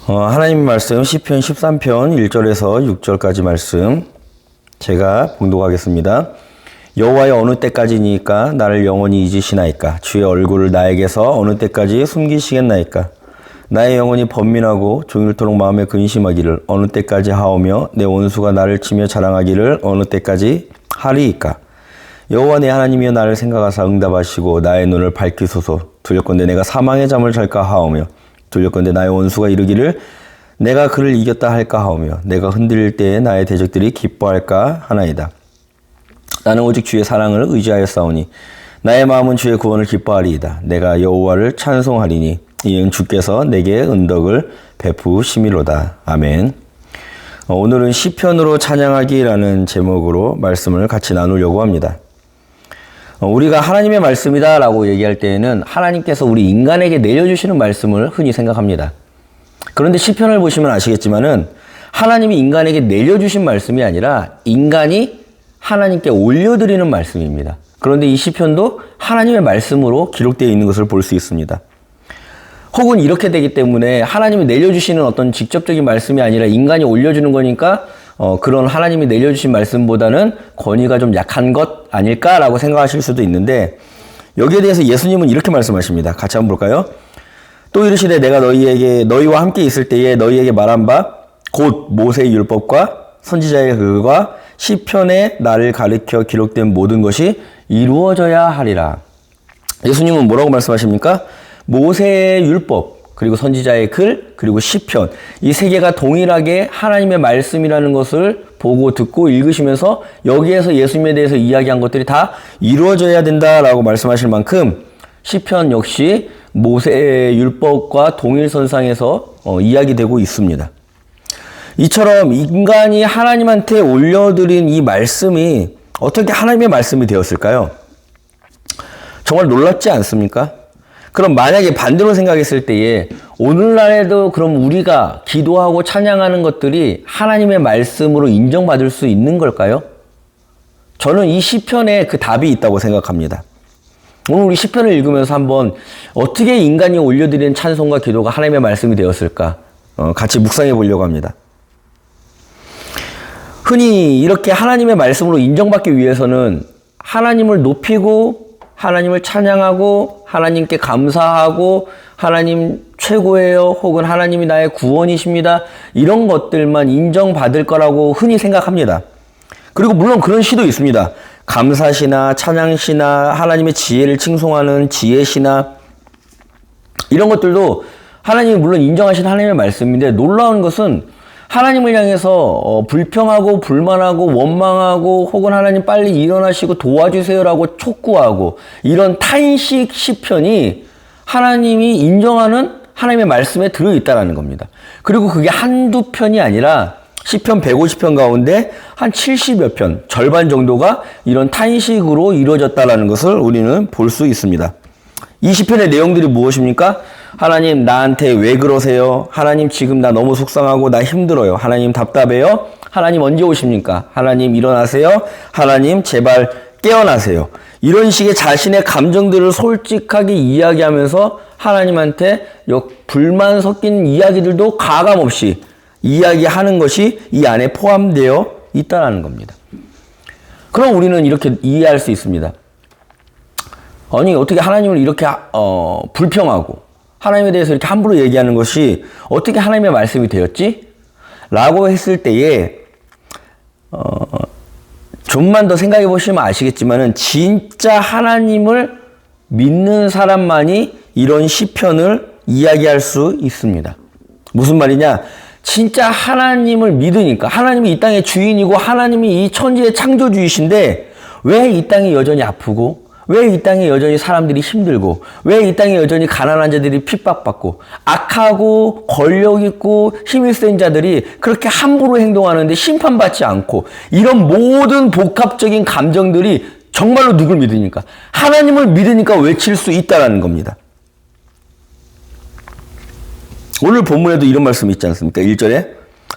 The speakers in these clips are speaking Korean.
하나님의 말씀 시편 13편 1절에서 6절까지 말씀 제가 봉독하겠습니다. 여호와여 어느 때까지니까 나를 영원히 잊으시나이까? 주의 얼굴을 나에게서 어느 때까지 숨기시겠나이까? 나의 영혼이 번민하고 종일토록 마음에 근심하기를 어느 때까지 하오며 내 원수가 나를 치며 자랑하기를 어느 때까지 하리이까? 여호와 내 하나님이여 나를 생각하사 응답하시고 나의 눈을 밝히소서. 두렵건대 내가 사망의 잠을 잘까 하오며 두렵건대 나의 원수가 이르기를 내가 그를 이겼다 할까 하오며 내가 흔들릴 때에 나의 대적들이 기뻐할까 하나이다. 나는 오직 주의 사랑을 의지하였사오니 나의 마음은 주의 구원을 기뻐하리이다. 내가 여호와를 찬송하리니 이는 주께서 내게 은덕을 베푸심이로다. 아멘. 오늘은 시편으로 찬양하기라는 제목으로 말씀을 같이 나누려고 합니다. 우리가 하나님의 말씀이다 라고 얘기할 때에는 하나님께서 우리 인간에게 내려주시는 말씀을 흔히 생각합니다. 그런데 시편을 보시면 아시겠지만은 하나님이 인간에게 내려주신 말씀이 아니라 인간이 하나님께 올려드리는 말씀입니다. 그런데 이 시편도 하나님의 말씀으로 기록되어 있는 것을 볼 수 있습니다. 혹은 이렇게 되기 때문에 하나님이 내려주시는 어떤 직접적인 말씀이 아니라 인간이 올려주는 거니까 그런 하나님이 내려주신 말씀보다는 권위가 좀 약한 것 아닐까라고 생각하실 수도 있는데 여기에 대해서 예수님은 이렇게 말씀하십니다. 같이 한번 볼까요? 또 이르시되 내가 너희와 함께 있을 때에 너희에게 말한 바 곧 모세의 율법과 선지자의 글과 시편에 나를 가리켜 기록된 모든 것이 이루어져야 하리라. 예수님은 뭐라고 말씀하십니까? 모세의 율법 그리고 선지자의 글, 그리고 시편 이 세 개가 동일하게 하나님의 말씀이라는 것을 보고 듣고 읽으시면서 여기에서 예수님에 대해서 이야기한 것들이 다 이루어져야 된다라고 말씀하실 만큼 시편 역시 모세의 율법과 동일선상에서 이야기되고 있습니다. 이처럼 인간이 하나님한테 올려드린 이 말씀이 어떻게 하나님의 말씀이 되었을까요? 정말 놀랍지 않습니까? 그럼 만약에 반대로 생각했을 때에 오늘날에도 그럼 우리가 기도하고 찬양하는 것들이 하나님의 말씀으로 인정받을 수 있는 걸까요? 저는 이 시편에 그 답이 있다고 생각합니다. 오늘 우리 시편을 읽으면서 한번 어떻게 인간이 올려드리는 찬송과 기도가 하나님의 말씀이 되었을까? 같이 묵상해 보려고 합니다. 흔히 이렇게 하나님의 말씀으로 인정받기 위해서는 하나님을 높이고 하나님을 찬양하고 하나님께 감사하고 하나님 최고예요 혹은 하나님이 나의 구원이십니다 이런 것들만 인정받을 거라고 흔히 생각합니다. 그리고 물론 그런 시도 있습니다. 감사시나 찬양시나 하나님의 지혜를 칭송하는 지혜시나 이런 것들도 하나님이 물론 인정하신 하나님의 말씀인데 놀라운 것은 하나님을 향해서 불평하고 불만하고 원망하고 혹은 하나님 빨리 일어나시고 도와주세요라고 촉구하고 이런 탄식 시편이 하나님이 인정하는 하나님의 말씀에 들어있다는 겁니다. 그리고 그게 한두 편이 아니라 시편 150편 가운데 한 70여 편, 절반 정도가 이런 탄식으로 이루어졌다는 것을 우리는 볼 수 있습니다. 이 시편의 내용들이 무엇입니까? 하나님 나한테 왜 그러세요? 하나님 지금 나 너무 속상하고 나 힘들어요. 하나님 답답해요. 하나님 언제 오십니까? 하나님 일어나세요. 하나님 제발 깨어나세요. 이런 식의 자신의 감정들을 솔직하게 이야기하면서 하나님한테 불만 섞인 이야기들도 가감없이 이야기하는 것이 이 안에 포함되어 있다는 겁니다. 그럼 우리는 이렇게 이해할 수 있습니다. 아니 어떻게 하나님을 이렇게 불평하고 하나님에 대해서 이렇게 함부로 얘기하는 것이 어떻게 하나님의 말씀이 되었지? 라고 했을 때에 좀만 더 생각해 보시면 아시겠지만은 진짜 하나님을 믿는 사람만이 이런 시편을 이야기할 수 있습니다. 무슨 말이냐? 진짜 하나님을 믿으니까 하나님이 이 땅의 주인이고 하나님이 이 천지의 창조주이신데 왜 이 땅이 여전히 아프고 왜 이 땅에 여전히 사람들이 힘들고 왜 이 땅에 여전히 가난한 자들이 핍박받고 악하고 권력 있고 힘이 센 자들이 그렇게 함부로 행동하는데 심판받지 않고 이런 모든 복합적인 감정들이 정말로 누굴 믿으니까 하나님을 믿으니까 외칠 수 있다는 겁니다. 오늘 본문에도 이런 말씀이 있지 않습니까? 1절에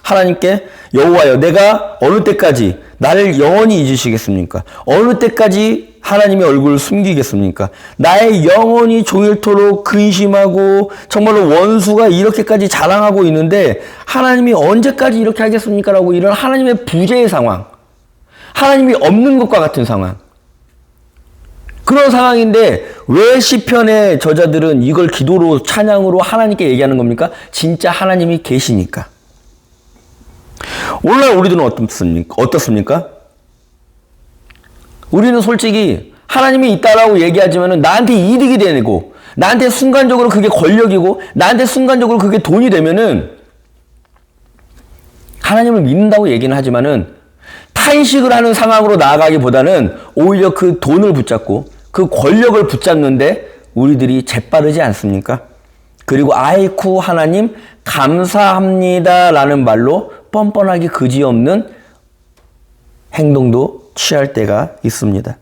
하나님께 여호와여 내가 어느 때까지 나를 영원히 잊으시겠습니까? 어느 때까지 하나님의 얼굴을 숨기겠습니까? 나의 영혼이 종일토록 근심하고 정말로 원수가 이렇게까지 자랑하고 있는데 하나님이 언제까지 이렇게 하겠습니까? 라고 이런 하나님의 부재의 상황, 하나님이 없는 것과 같은 상황, 그런 상황인데 왜 시편의 저자들은 이걸 기도로 찬양으로 하나님께 얘기하는 겁니까? 진짜 하나님이 계시니까. 오늘날 우리들은 어떻습니까? 우리는 솔직히 하나님이 있다라고 얘기하지만 나한테 이득이 되고 나한테 순간적으로 그게 권력이고 나한테 순간적으로 그게 돈이 되면은 하나님을 믿는다고 얘기는 하지만은 탄식을 하는 상황으로 나아가기보다는 오히려 그 돈을 붙잡고 그 권력을 붙잡는데 우리들이 재빠르지 않습니까? 그리고 아이쿠 하나님 감사합니다 라는 말로 뻔뻔하게 그지없는 행동도 취할 때가 있습니다.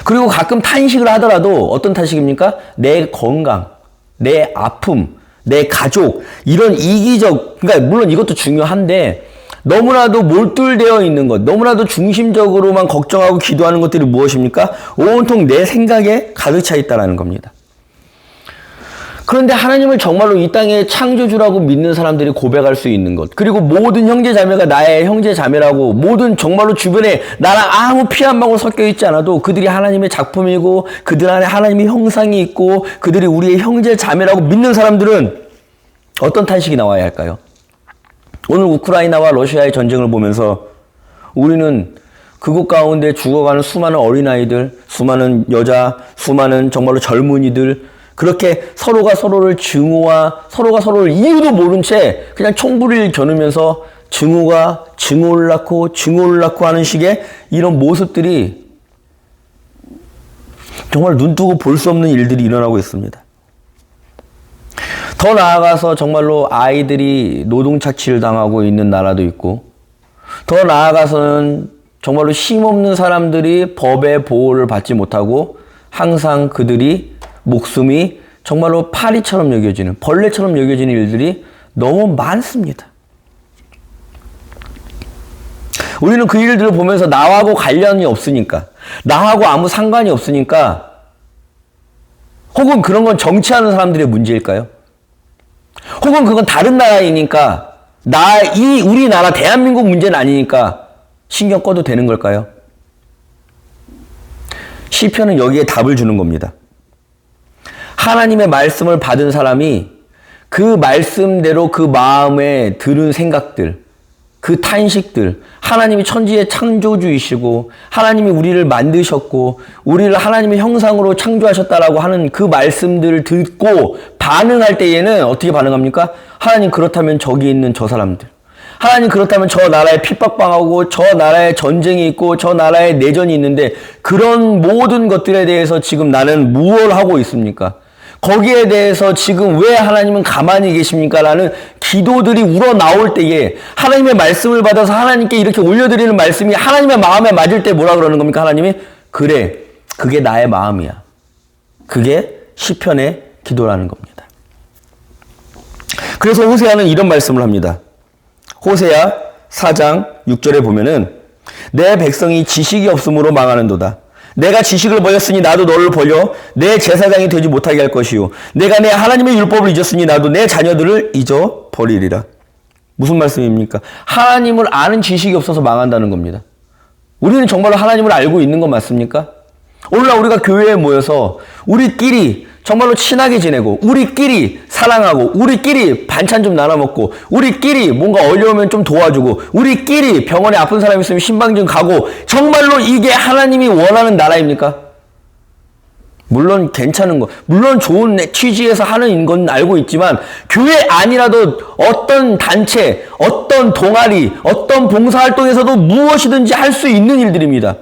그리고 가끔 탄식을 하더라도 어떤 탄식입니까? 내 건강, 내 아픔, 내 가족, 이런 이기적, 그러니까 물론 이것도 중요한데 너무나도 몰두되어 있는 것, 너무나도 중심적으로만 걱정하고 기도하는 것들이 무엇입니까? 온통 내 생각에 가득 차 있다는 겁니다. 그런데 하나님을 정말로 이 땅의 창조주라고 믿는 사람들이 고백할 수 있는 것, 그리고 모든 형제자매가 나의 형제자매라고, 모든 정말로 주변에 나랑 아무 피 한 방울 섞여 있지 않아도 그들이 하나님의 작품이고 그들 안에 하나님의 형상이 있고 그들이 우리의 형제자매라고 믿는 사람들은 어떤 탄식이 나와야 할까요? 오늘 우크라이나와 러시아의 전쟁을 보면서 우리는 그곳 가운데 죽어가는 수많은 어린아이들, 수많은 여자, 수많은 정말로 젊은이들, 그렇게 서로가 서로를 증오와 서로가 서로를 이유도 모른 채 그냥 총부리를 겨누면서 증오를 낳고 하는 식의 이런 모습들이 정말 눈뜨고 볼 수 없는 일들이 일어나고 있습니다. 더 나아가서 정말로 아이들이 노동착취를 당하고 있는 나라도 있고, 더 나아가서는 정말로 힘없는 사람들이 법의 보호를 받지 못하고 항상 그들이 목숨이 정말로 파리처럼 여겨지는, 벌레처럼 여겨지는 일들이 너무 많습니다. 우리는 그 일들을 보면서 나하고 관련이 없으니까, 나하고 아무 상관이 없으니까, 혹은 그런 건 정치하는 사람들의 문제일까요? 혹은 그건 다른 나라이니까, 우리나라 대한민국 문제는 아니니까 신경 꺼도 되는 걸까요? 시편은 여기에 답을 주는 겁니다. 하나님의 말씀을 받은 사람이 그 말씀대로 그 마음에 들은 생각들, 그 탄식들, 하나님이 천지의 창조주이시고 하나님이 우리를 만드셨고 우리를 하나님의 형상으로 창조하셨다라고 하는 그 말씀들을 듣고 반응할 때에는 어떻게 반응합니까? 하나님, 그렇다면 저기 있는 저 사람들, 하나님, 그렇다면 저 나라에 핍박당하고 저 나라에 전쟁이 있고 저 나라에 내전이 있는데 그런 모든 것들에 대해서 지금 나는 무엇을 하고 있습니까? 거기에 대해서 지금 왜 하나님은 가만히 계십니까? 라는 기도들이 우러나올 때에 하나님의 말씀을 받아서 하나님께 이렇게 올려드리는 말씀이 하나님의 마음에 맞을 때 뭐라 그러는 겁니까? 하나님이 그래, 그게 나의 마음이야. 그게 시편의 기도라는 겁니다. 그래서 호세아는 이런 말씀을 합니다. 호세아 4장 6절에 보면은 내 백성이 지식이 없음으로 망하는도다. 내가 지식을 버렸으니 나도 너를 버려 내 제사장이 되지 못하게 할 것이요. 내가 내 하나님의 율법을 잊었으니 나도 내 자녀들을 잊어버리리라. 무슨 말씀입니까? 하나님을 아는 지식이 없어서 망한다는 겁니다. 우리는 정말로 하나님을 알고 있는 건 맞습니까? 오늘날 우리가 교회에 모여서 우리끼리 정말로 친하게 지내고 우리끼리 사랑하고 우리끼리 반찬 좀 나눠 먹고 우리끼리 뭔가 어려우면 좀 도와주고 우리끼리 병원에 아픈 사람 있으면 신방진 가고, 정말로 이게 하나님이 원하는 나라입니까? 물론 괜찮은 거, 물론 좋은 취지에서 하는 건 알고 있지만 교회 아니라도 어떤 단체, 어떤 동아리, 어떤 봉사활동에서도 무엇이든지 할 수 있는 일들입니다.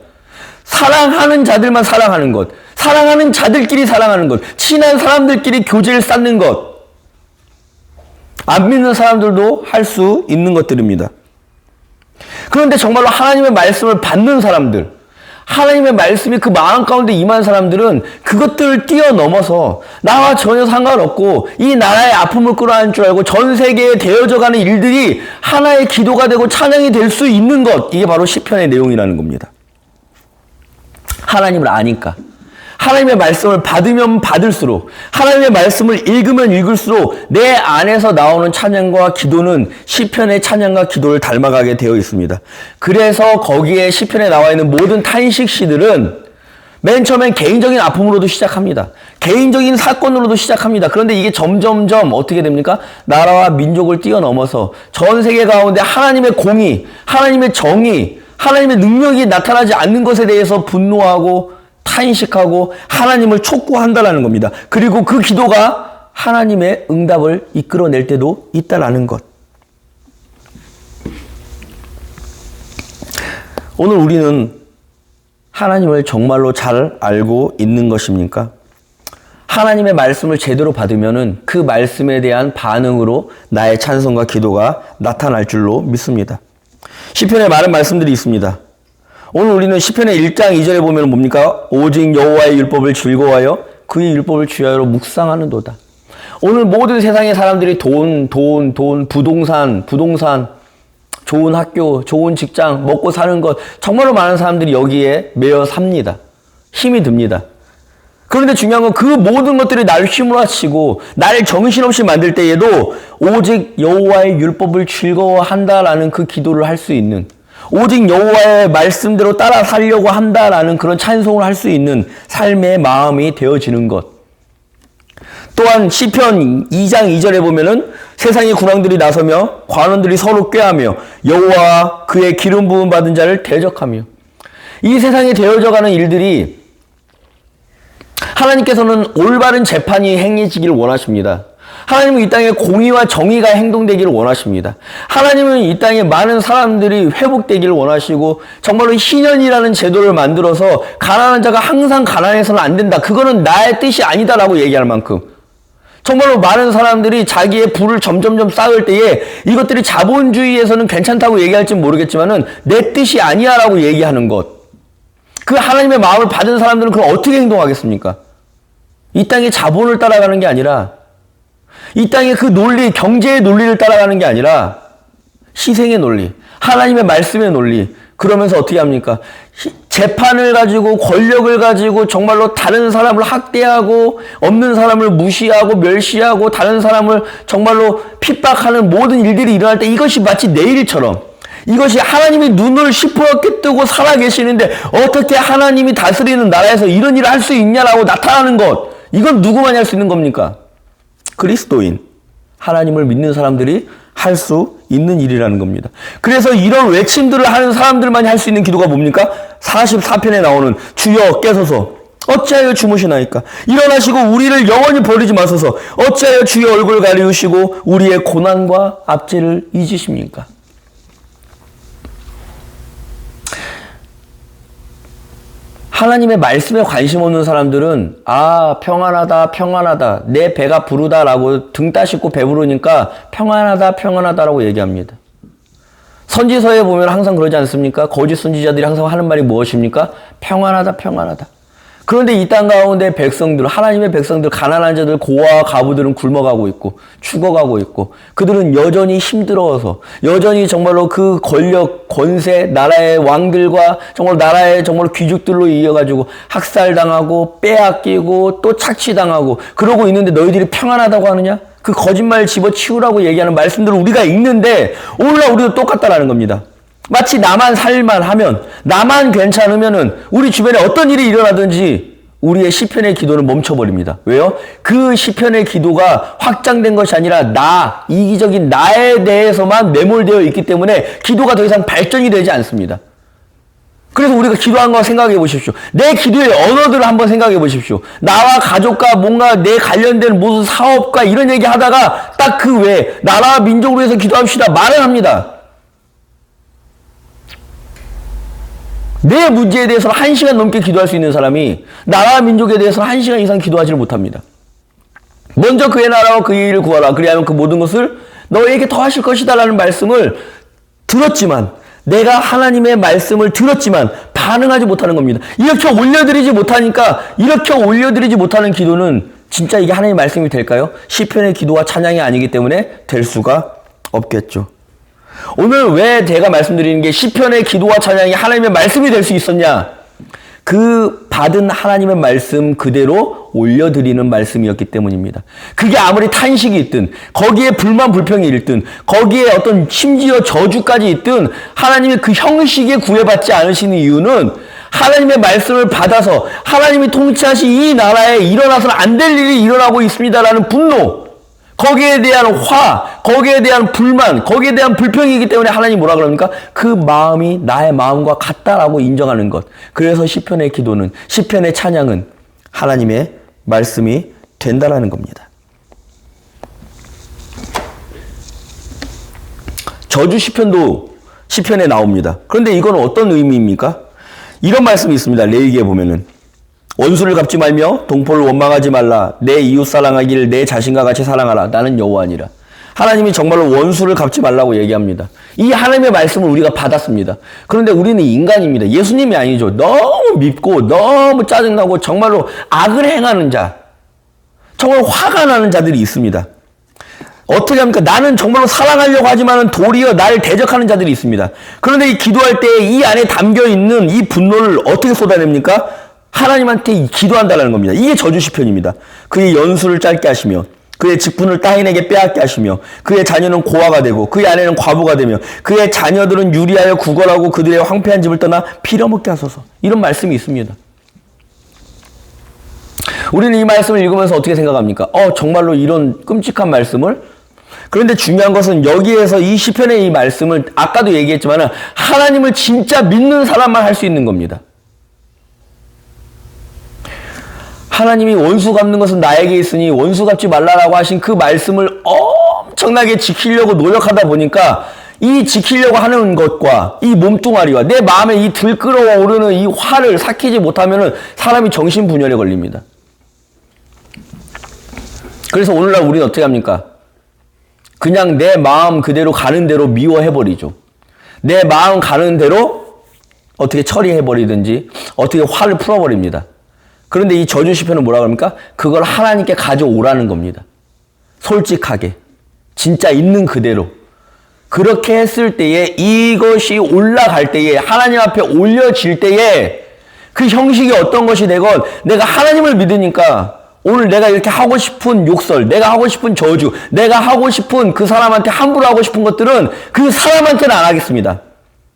사랑하는 자들만 사랑하는 것, 사랑하는 자들끼리 사랑하는 것, 친한 사람들끼리 교제를 쌓는 것, 안 믿는 사람들도 할 수 있는 것들입니다. 그런데 정말로 하나님의 말씀을 받는 사람들, 하나님의 말씀이 그 마음 가운데 임한 사람들은 그것들을 뛰어넘어서 나와 전혀 상관없고 이 나라의 아픔을 끌어안을 줄 알고 전 세계에 되어져가는 일들이 하나의 기도가 되고 찬양이 될 수 있는 것, 이게 바로 시편의 내용이라는 겁니다. 하나님을 아니까. 하나님의 말씀을 받으면 받을수록, 하나님의 말씀을 읽으면 읽을수록 내 안에서 나오는 찬양과 기도는 시편의 찬양과 기도를 닮아가게 되어 있습니다. 그래서 거기에 시편에 나와 있는 모든 탄식시들은 맨 처음엔 개인적인 아픔으로도 시작합니다. 개인적인 사건으로도 시작합니다. 그런데 이게 점점점 어떻게 됩니까? 나라와 민족을 뛰어넘어서 전 세계 가운데 하나님의 공의, 하나님의 정의, 하나님의 능력이 나타나지 않는 것에 대해서 분노하고 탄식하고 하나님을 촉구한다라는 겁니다. 그리고 그 기도가 하나님의 응답을 이끌어낼 때도 있다라는 것. 오늘 우리는 하나님을 정말로 잘 알고 있는 것입니까? 하나님의 말씀을 제대로 받으면은 그 말씀에 대한 반응으로 나의 찬송과 기도가 나타날 줄로 믿습니다. 시편에 많은 말씀들이 있습니다. 오늘 우리는 시편의 1장 2절에 보면 뭡니까? 오직 여호와의 율법을 즐거워하여 그의 율법을 주야로 묵상하는도다. 오늘 모든 세상의 사람들이 돈, 부동산, 좋은 학교, 좋은 직장, 먹고 사는 것, 정말로 많은 사람들이 여기에 매여 삽니다. 힘이 듭니다. 그런데 중요한 건 그 모든 것들이 나를 휘몰아치고 나를 정신없이 만들 때에도 오직 여호와의 율법을 즐거워한다라는 그 기도를 할 수 있는, 오직 여호와의 말씀대로 따라 살려고 한다라는 그런 찬송을 할 수 있는 삶의 마음이 되어지는 것. 또한 시편 2장 2절에 보면은 세상의 군왕들이 나서며 관원들이 서로 꾀하며 여호와와 그의 기름 부음 받은 자를 대적하며, 이 세상에 되어져가는 일들이 하나님께서는 올바른 재판이 행해지기를 원하십니다. 하나님은 이 땅에 공의와 정의가 행동되기를 원하십니다. 하나님은 이 땅에 많은 사람들이 회복되기를 원하시고 정말로 희년이라는 제도를 만들어서 가난한 자가 항상 가난해서는 안 된다. 그거는 나의 뜻이 아니다라고 얘기할 만큼 정말로 많은 사람들이 자기의 부를 점점점 쌓을 때에 이것들이 자본주의에서는 괜찮다고 얘기할지 모르겠지만은 내 뜻이 아니야라고 얘기하는 것. 그 하나님의 마음을 받은 사람들은 그럼 어떻게 행동하겠습니까? 이 땅의 자본을 따라가는 게 아니라, 이 땅의 그 논리, 경제의 논리를 따라가는 게 아니라 희생의 논리, 하나님의 말씀의 논리, 그러면서 어떻게 합니까? 재판을 가지고 권력을 가지고 정말로 다른 사람을 학대하고 없는 사람을 무시하고 멸시하고 다른 사람을 정말로 핍박하는 모든 일들이 일어날 때 이것이 마치 내 일처럼, 이것이 하나님이 눈을 시퍼렇게 뜨고 살아계시는데 어떻게 하나님이 다스리는 나라에서 이런 일을 할 수 있냐라고 나타나는 것, 이건 누구만이 할 수 있는 겁니까? 그리스도인, 하나님을 믿는 사람들이 할 수 있는 일이라는 겁니다. 그래서 이런 외침들을 하는 사람들만이 할 수 있는 기도가 뭡니까? 44편에 나오는 주여 깨소서 어찌하여 주무시나이까? 일어나시고 우리를 영원히 버리지 마소서. 어찌하여 주의 얼굴 가리우시고 우리의 고난과 압제를 잊으십니까? 하나님의 말씀에 관심 없는 사람들은 평안하다 내 배가 부르다라고 등 따시고 배부르니까 평안하다라고 얘기합니다. 선지서에 보면 항상 그러지 않습니까? 거짓 선지자들이 항상 하는 말이 무엇입니까? 평안하다. 그런데 이 땅 가운데 백성들, 하나님의 백성들, 가난한 자들, 고아와 가부들은 굶어가고 있고 죽어가고 있고, 그들은 여전히 힘들어서, 여전히 정말로 그 권력, 권세, 나라의 왕들과 정말 나라의 정말 귀족들로 이어가지고 학살당하고 빼앗기고 또 착취당하고 그러고 있는데 너희들이 평안하다고 하느냐? 그 거짓말 집어치우라고 얘기하는 말씀들을 우리가 읽는데 오늘날 우리도 똑같다라는 겁니다. 마치 나만 살만 하면, 나만 괜찮으면은 우리 주변에 어떤 일이 일어나든지 우리의 시편의 기도는 멈춰버립니다. 왜요? 그 시편의 기도가 확장된 것이 아니라 이기적인 나에 대해서만 매몰되어 있기 때문에 기도가 더 이상 발전이 되지 않습니다. 그래서 우리가 기도한 거 생각해 보십시오. 내 기도의 언어들을 한번 생각해 보십시오. 나와 가족과 뭔가 내 관련된 무슨 사업과 이런 얘기 하다가 딱 그 외에 나라와 민족을 위해서 기도합시다 말을 합니다. 내 문제에 대해서는 1시간 넘게 기도할 수 있는 사람이 나라와 민족에 대해서는 1시간 이상 기도하지를 못합니다. 먼저 그의 나라와 그의 일을 구하라. 그리하면 그 모든 것을 너에게 더하실 것이다 라는 말씀을 들었지만, 내가 하나님의 말씀을 들었지만 반응하지 못하는 겁니다. 이렇게 올려드리지 못하는 기도는 진짜 이게 하나님의 말씀이 될까요? 시편의 기도와 찬양이 아니기 때문에 될 수가 없겠죠. 오늘 왜 제가 말씀드리는 게 시편의 기도와 찬양이 하나님의 말씀이 될 수 있었냐? 그 받은 하나님의 말씀 그대로 올려드리는 말씀이었기 때문입니다. 그게 아무리 탄식이 있든, 거기에 불만 불평이 있든, 거기에 어떤 심지어 저주까지 있든, 하나님의 그 형식에 구애받지 않으시는 이유는 하나님의 말씀을 받아서 하나님이 통치하신 이 나라에 일어나서는 안 될 일이 일어나고 있습니다라는 분노, 거기에 대한 화, 거기에 대한 불만, 거기에 대한 불평이기 때문에 하나님이 뭐라 그럽니까? 그 마음이 나의 마음과 같다라고 인정하는 것. 그래서 시편의 기도는, 시편의 찬양은 하나님의 말씀이 된다라는 겁니다. 저주 시편도 시편에 나옵니다. 그런데 이건 어떤 의미입니까? 이런 말씀이 있습니다. 레위기에 보면은 원수를 갚지 말며 동포를 원망하지 말라. 내 이웃 사랑하기를 내 자신과 같이 사랑하라. 나는 여호와니라. 하나님이 정말로 원수를 갚지 말라고 얘기합니다. 이 하나님의 말씀을 우리가 받았습니다. 그런데 우리는 인간입니다. 예수님이 아니죠. 너무 밉고 너무 짜증나고 정말로 악을 행하는 자, 정말 화가 나는 자들이 있습니다. 어떻게 합니까? 나는 정말로 사랑하려고 하지만 도리어 나를 대적하는 자들이 있습니다. 그런데 이 기도할 때 이 안에 담겨있는 이 분노를 어떻게 쏟아냅니까? 하나님한테 기도한다는 겁니다. 이게 저주 시편입니다. 그의 연수를 짧게 하시며 그의 직분을 따인에게 빼앗게 하시며 그의 자녀는 고아가 되고 그의 아내는 과부가 되며 그의 자녀들은 유리하여 구걸하고 그들의 황폐한 집을 떠나 빌어먹게 하소서. 이런 말씀이 있습니다. 우리는 이 말씀을 읽으면서 어떻게 생각합니까? 정말로 이런 끔찍한 말씀을? 그런데 중요한 것은 여기에서 이 시편의 이 말씀을 아까도 얘기했지만 하나님을 진짜 믿는 사람만 할 수 있는 겁니다. 하나님이 원수 갚는 것은 나에게 있으니 원수 갚지 말라라고 하신 그 말씀을 엄청나게 지키려고 노력하다 보니까 이 지키려고 하는 것과 이 몸뚱아리와 내 마음에 이 들끓어오르는 이 화를 삭히지 못하면 사람이 정신분열에 걸립니다. 그래서 오늘날 우리는 어떻게 합니까? 그냥 내 마음 그대로 가는 대로 미워해버리죠. 내 마음 가는 대로 어떻게 처리해버리든지 어떻게 화를 풀어버립니다. 그런데 이 저주 시편은 뭐라고 합니까? 그걸 하나님께 가져오라는 겁니다. 솔직하게, 진짜 있는 그대로. 그렇게 했을 때에 이것이 올라갈 때에 하나님 앞에 올려질 때에 그 형식이 어떤 것이 되건 내가 하나님을 믿으니까 오늘 내가 이렇게 하고 싶은 욕설, 내가 하고 싶은 저주, 내가 하고 싶은 그 사람한테 함부로 하고 싶은 것들은 그 사람한테는 안 하겠습니다.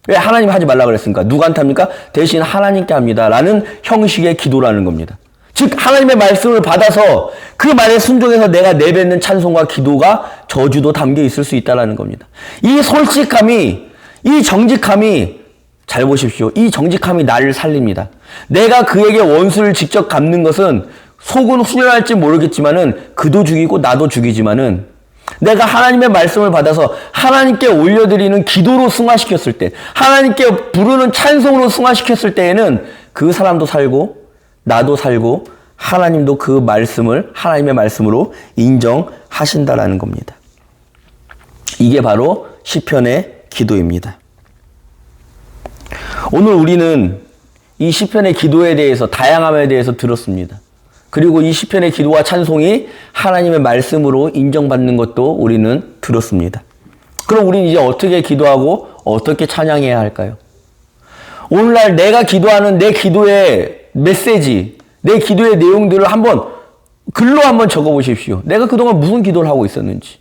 왜 하나님 하지 말라 그랬습니까? 누구한테 합니까? 대신 하나님께 합니다. 라는 형식의 기도라는 겁니다. 즉 하나님의 말씀을 받아서 그 말에 순종해서 내가 내뱉는 찬송과 기도가 저주도 담겨 있을 수 있다는 겁니다. 이 솔직함이, 이 정직함이, 잘 보십시오. 이 정직함이 나를 살립니다. 내가 그에게 원수를 직접 갚는 것은 속은 후련할지 모르겠지만은 그도 죽이고 나도 죽이지만은 내가 하나님의 말씀을 받아서 하나님께 올려드리는 기도로 승화시켰을 때, 하나님께 부르는 찬송으로 승화시켰을 때에는 그 사람도 살고 나도 살고 하나님도 그 말씀을 하나님의 말씀으로 인정하신다라는 겁니다. 이게 바로 시편의 기도입니다. 오늘 우리는 이 시편의 기도에 대해서, 다양함에 대해서 들었습니다. 그리고 이 시편의 기도와 찬송이 하나님의 말씀으로 인정받는 것도 우리는 들었습니다. 그럼 우리는 이제 어떻게 기도하고 어떻게 찬양해야 할까요? 오늘날 내가 기도하는 내 기도의 메시지, 내 기도의 내용들을 한번 글로 한번 적어보십시오. 내가 그동안 무슨 기도를 하고 있었는지,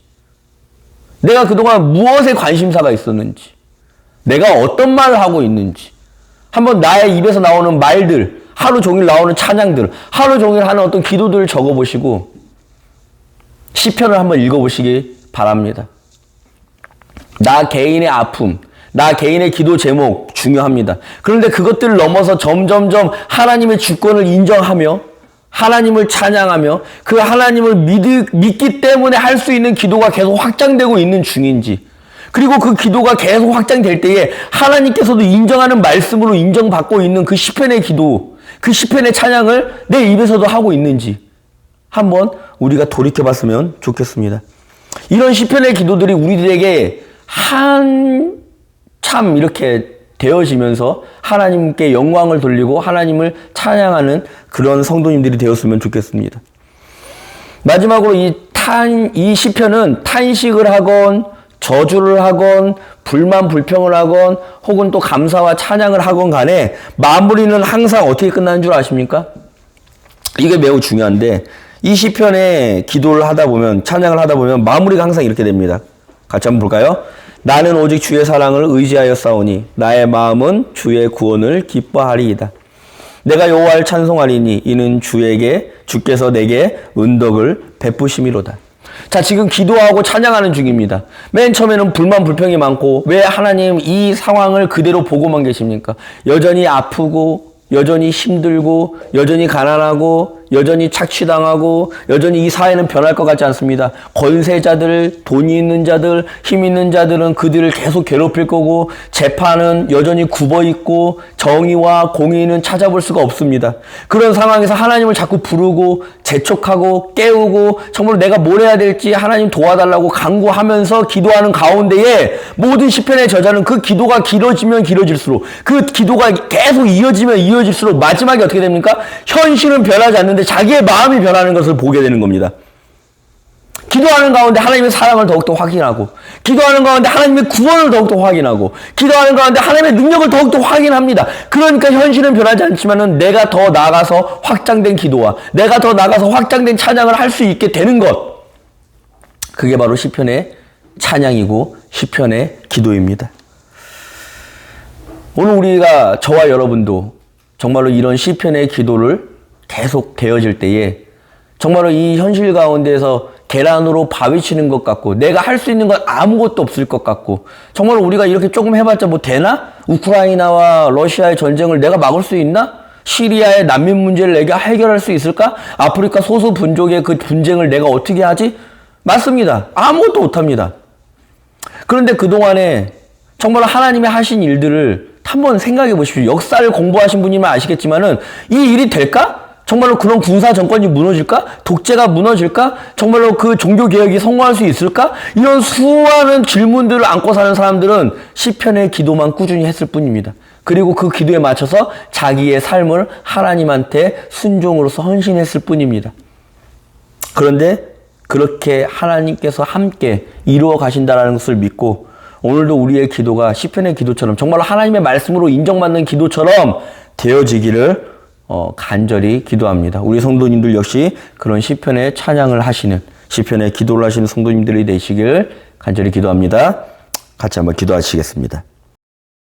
내가 그동안 무엇에 관심사가 있었는지, 내가 어떤 말을 하고 있는지, 한번 나의 입에서 나오는 말들, 하루 종일 나오는 찬양들, 하루 종일 하는 어떤 기도들을 적어보시고 시편을 한번 읽어보시기 바랍니다. 나 개인의 아픔, 나 개인의 기도 제목 중요합니다. 그런데 그것들을 넘어서 점점점 하나님의 주권을 인정하며 하나님을 찬양하며 그 하나님을 믿기 때문에 할 수 있는 기도가 계속 확장되고 있는 중인지, 그리고 그 기도가 계속 확장될 때에 하나님께서도 인정하는 말씀으로 인정받고 있는 그 시편의 기도, 그 시편의 찬양을 내 입에서도 하고 있는지 한번 우리가 돌이켜봤으면 좋겠습니다. 이런 시편의 기도들이 우리들에게 한참 이렇게 되어지면서 하나님께 영광을 돌리고 하나님을 찬양하는 그런 성도님들이 되었으면 좋겠습니다. 마지막으로 이 시편은 탄식을 하건 저주를 하건 불만 불평을 하건 혹은 또 감사와 찬양을 하건 간에 마무리는 항상 어떻게 끝나는 줄 아십니까? 이게 매우 중요한데 이 시편의 기도를 하다 보면 찬양을 하다 보면 마무리가 항상 이렇게 됩니다. 같이 한번 볼까요? 나는 오직 주의 사랑을 의지하여 싸우니 나의 마음은 주의 구원을 기뻐하리이다. 내가 여호와를 찬송하리니 이는 주께서 내게 은덕을 베푸심이로다. 자, 지금 기도하고 찬양하는 중입니다. 맨 처음에는 불만 불평이 많고 왜 하나님 이 상황을 그대로 보고만 계십니까? 여전히 아프고 여전히 힘들고 여전히 가난하고 여전히 착취당하고 여전히 이 사회는 변할 것 같지 않습니다. 권세자들, 돈이 있는 자들, 힘 있는 자들은 그들을 계속 괴롭힐 거고 재판은 여전히 굽어있고 정의와 공의는 찾아볼 수가 없습니다. 그런 상황에서 하나님을 자꾸 부르고 재촉하고 깨우고 정말 내가 뭘 해야 될지 하나님 도와달라고 간구하면서 기도하는 가운데에 모든 시편의 저자는 그 기도가 길어지면 길어질수록 그 기도가 계속 이어지면 이어질수록 마지막에 어떻게 됩니까? 현실은 변하지 않는데 자기의 마음이 변하는 것을 보게 되는 겁니다. 기도하는 가운데 하나님의 사랑을 더욱더 확인하고 기도하는 가운데 하나님의 구원을 더욱더 확인하고 기도하는 가운데 하나님의 능력을 더욱더 확인합니다. 그러니까 현실은 변하지 않지만은 내가 더 나아가서 확장된 기도와 내가 더 나아가서 확장된 찬양을 할 수 있게 되는 것, 그게 바로 시편의 찬양이고 시편의 기도입니다. 오늘 우리가 저와 여러분도 정말로 이런 시편의 기도를 계속 되어질 때에 정말로 이 현실 가운데서 계란으로 바위 치는 것 같고 내가 할 수 있는 건 아무것도 없을 것 같고 정말로 우리가 이렇게 조금 해봤자 뭐 되나? 우크라이나와 러시아의 전쟁을 내가 막을 수 있나? 시리아의 난민 문제를 내가 해결할 수 있을까? 아프리카 소수 분족의 그 분쟁을 내가 어떻게 하지? 맞습니다. 아무것도 못합니다. 그런데 그동안에 정말 하나님이 하신 일들을 한번 생각해 보십시오. 역사를 공부하신 분이면 아시겠지만은 이 일이 될까? 정말로 그런 군사 정권이 무너질까? 독재가 무너질까? 정말로 그 종교개혁이 성공할 수 있을까? 이런 수많은 질문들을 안고 사는 사람들은 시편의 기도만 꾸준히 했을 뿐입니다. 그리고 그 기도에 맞춰서 자기의 삶을 하나님한테 순종으로서 헌신했을 뿐입니다. 그런데 그렇게 하나님께서 함께 이루어 가신다는 것을 믿고 오늘도 우리의 기도가 시편의 기도처럼 정말 하나님의 말씀으로 인정받는 기도처럼 되어지기를 간절히 기도합니다. 우리 성도님들 역시 그런 시편의 찬양을 하시는 시편의 기도를 하시는 성도님들이 되시길 간절히 기도합니다. 같이 한번 기도하시겠습니다.